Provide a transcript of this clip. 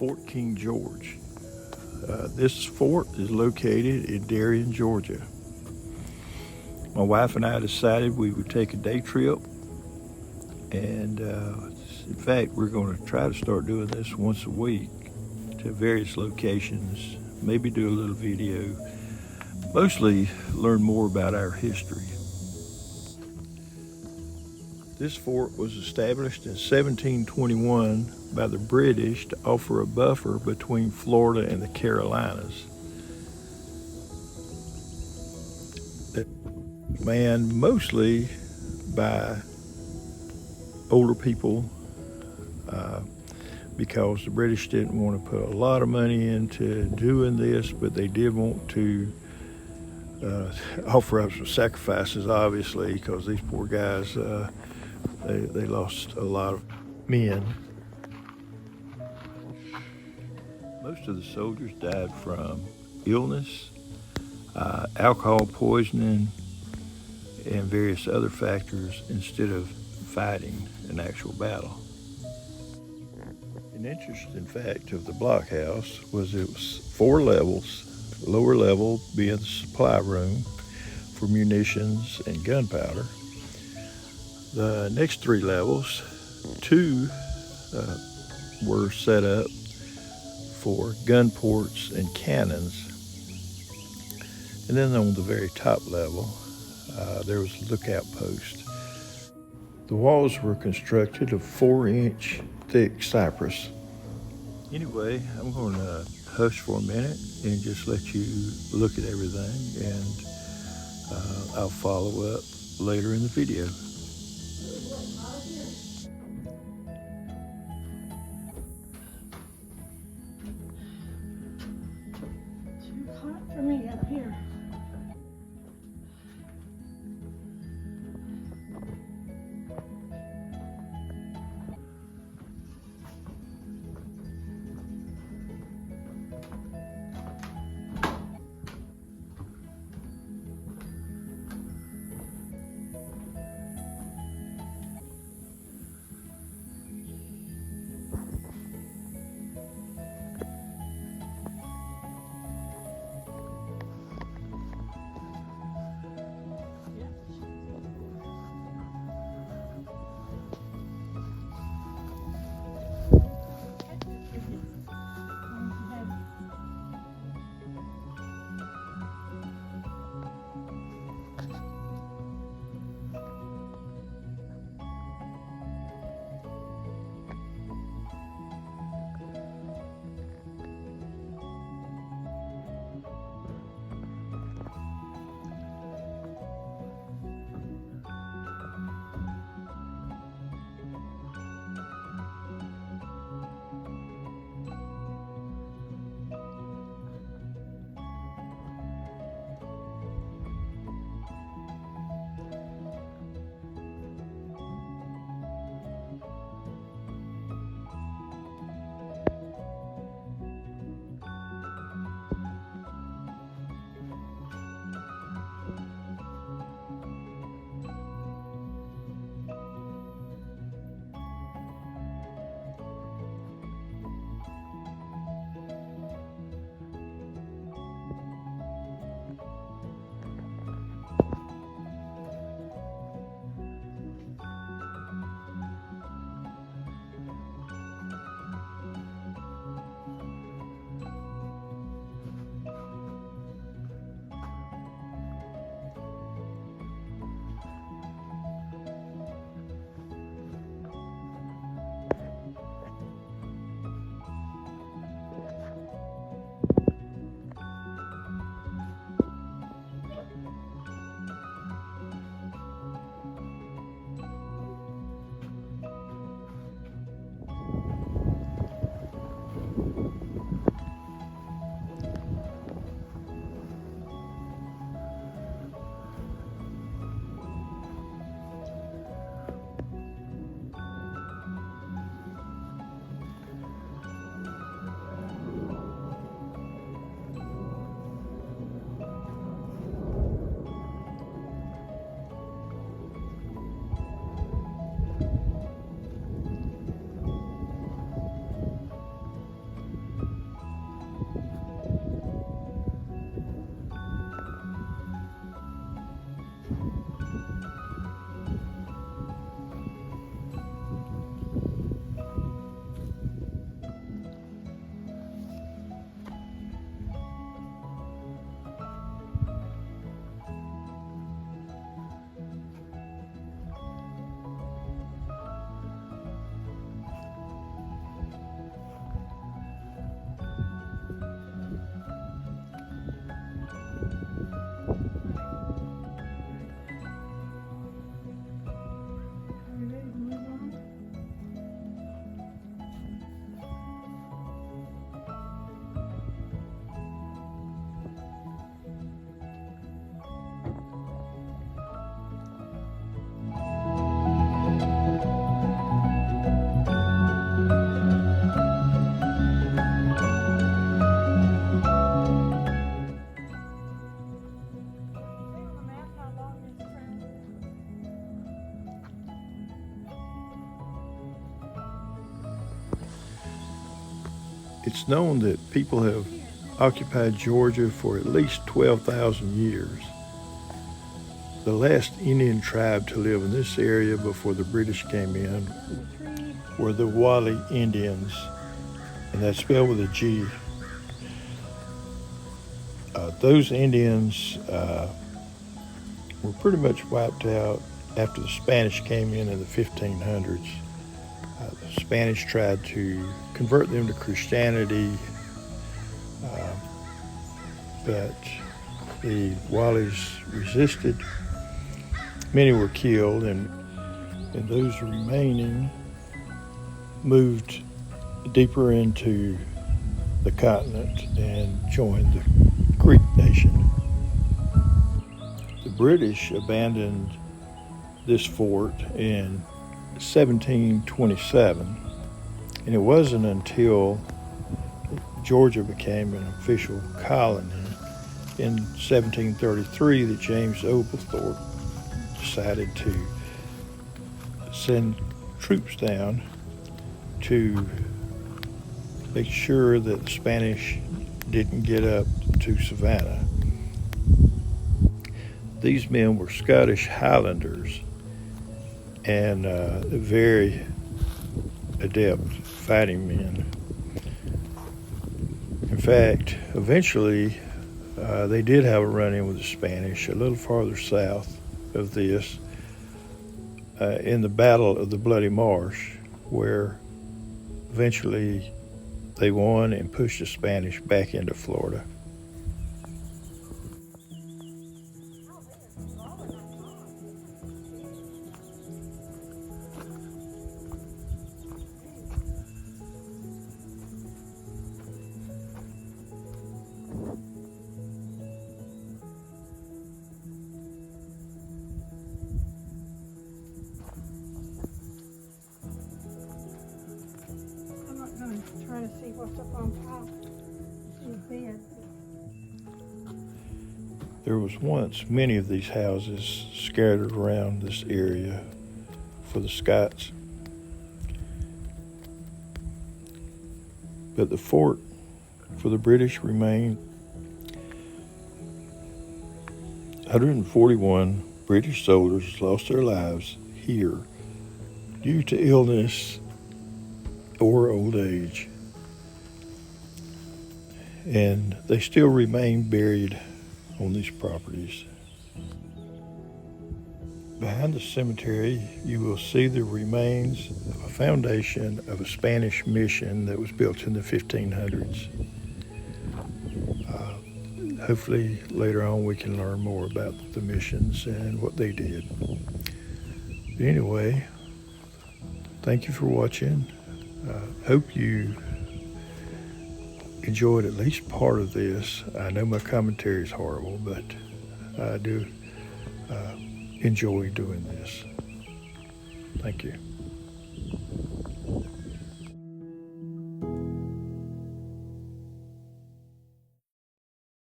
Fort King George. This fort is located in Darien, Georgia. My wife and I decided we would take a day trip, and in fact, we're going to try to start doing this once a week to various locations, maybe do a little video, mostly learn more about our history. This fort was established in 1721 by the British to offer a buffer between Florida and the Carolinas. Manned mostly by older people because the British didn't want to put a lot of money into doing this, but they did want to offer up some sacrifices, obviously, because these poor guys, they lost a lot of men. Most of the soldiers died from illness, alcohol poisoning, and various other factors instead of fighting an actual battle. An interesting fact of the blockhouse was it was 4 levels, lower level being the supply room for munitions and gunpowder. The next 3 levels, 2 were set up for gun ports and cannons. And then on the very top level, there was a lookout post. The walls were constructed of 4-inch thick cypress. Anyway, I'm going to hush for a minute and just let you look at everything, and I'll follow up later in the video. Too hot for me up here. It's known that people have occupied Georgia for at least 12,000 years. The last Indian tribe to live in this area before the British came in were the Wali Indians, and that's spelled with a G. Those Indians were pretty much wiped out after the Spanish came in the 1500s. The Spanish tried to convert them to Christianity, but the Walis resisted. Many were killed, and those remaining moved deeper into the continent and joined the Creek Nation. The British abandoned this fort in 1727, and it wasn't until Georgia became an official colony in 1733 that James Oglethorpe decided to send troops down to make sure that the Spanish didn't get up to Savannah. These men were Scottish Highlanders and very adept fighting men. In fact, eventually they did have a run-in with the Spanish a little farther south of this in the Battle of the Bloody Marsh, where eventually they won and pushed the Spanish back into Florida. Trying to see what's up on top of the bed. There was once many of these houses scattered around this area for the Scots. But the fort for the British remained. 141 British soldiers lost their lives here due to illness or old age, and they still remain buried on these properties. Behind the cemetery, you will see the remains of a foundation of a Spanish mission that was built in the 1500s. Hopefully later on we can learn more about the missions and what they did. But anyway, thank you for watching. Hope you enjoyed at least part of this. I know my commentary is horrible, but I do enjoy doing this. Thank you.